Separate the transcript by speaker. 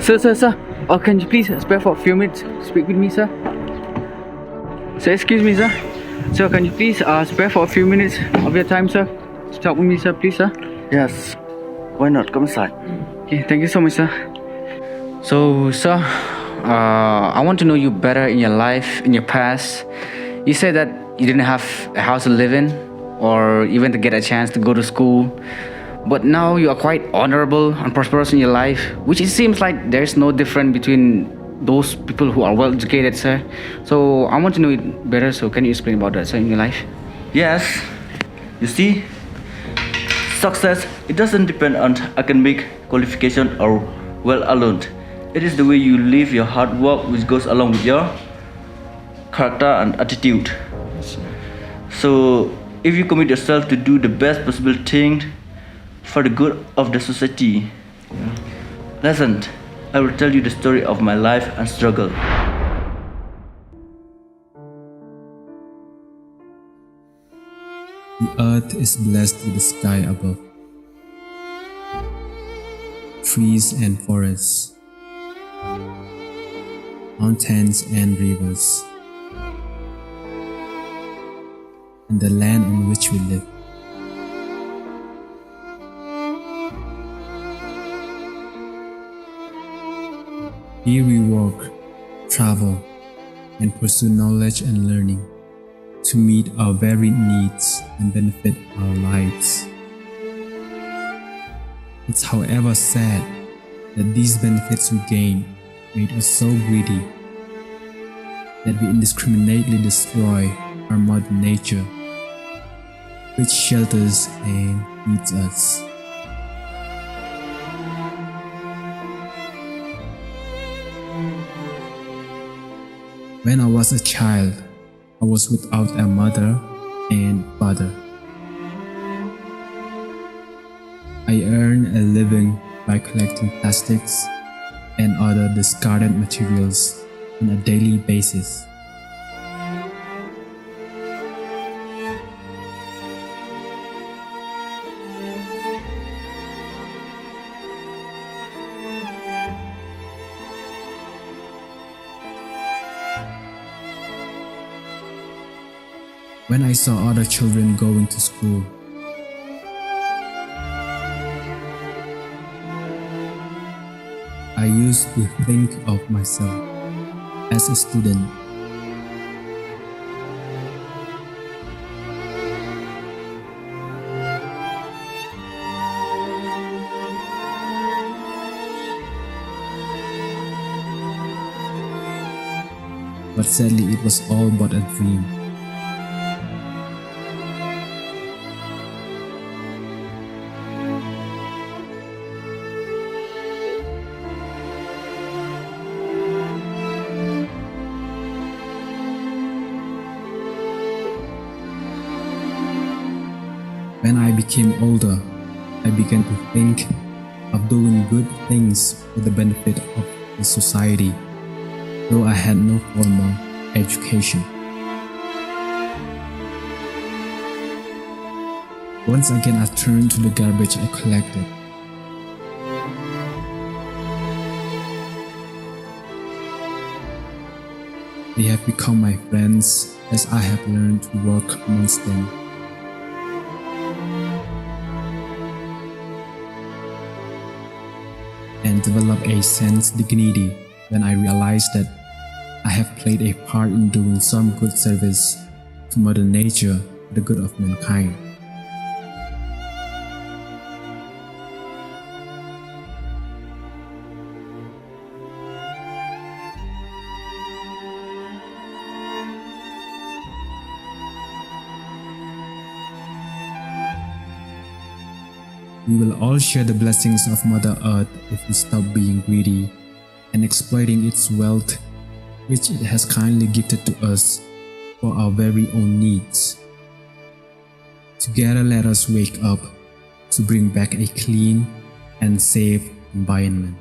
Speaker 1: Sir. Oh, can you please spare for a few minutes? Speak with me, sir. Sir, excuse me, sir. Sir, can you please spare for a few minutes of your time, sir? To talk with me, sir, please, sir.
Speaker 2: Yes, why not? Come inside.
Speaker 1: Okay, thank you so much, sir. So, sir, I want to know you better in your life, in your past. You said that you didn't have a house to live in, or even to get a chance to go to school. But now you are quite honorable and prosperous in your life, which it seems like there is no difference between those people who are well educated, sir. So I want to know it better. So can you explain about that, sir, in your life?
Speaker 2: Yes, you see, success, it doesn't depend on academic qualification or well alone. It is the way you live your hard work which goes along with your character and attitude. So if you commit yourself to do the best possible thing for the good of the society, listen, I will tell you the story of my life and struggle.
Speaker 3: The earth is blessed with the sky above, trees and forests, mountains and rivers, and the land on which we live. Here we work, travel, and pursue knowledge and learning to meet our varied needs and benefit our lives. It's however sad that these benefits we gain made us so greedy that we indiscriminately destroy our mother nature, which shelters and feeds us. When I was a child, I was without a mother and father. I earned a living by collecting plastics and other discarded materials on a daily basis. When I saw other children going to school, I used to think of myself as a student. But sadly, it was all but a dream. When I became older, I began to think of doing good things for the benefit of the society, though I had no formal education. Once again, I turned to the garbage I collected. They have become my friends as I have learned to work amongst them. And develop a sense of dignity when I realized that I have played a part in doing some good service to Mother Nature for the good of mankind. We will all share the blessings of Mother Earth if we stop being greedy and exploiting its wealth, which it has kindly gifted to us for our very own needs. Together, let us wake up to bring back a clean and safe environment.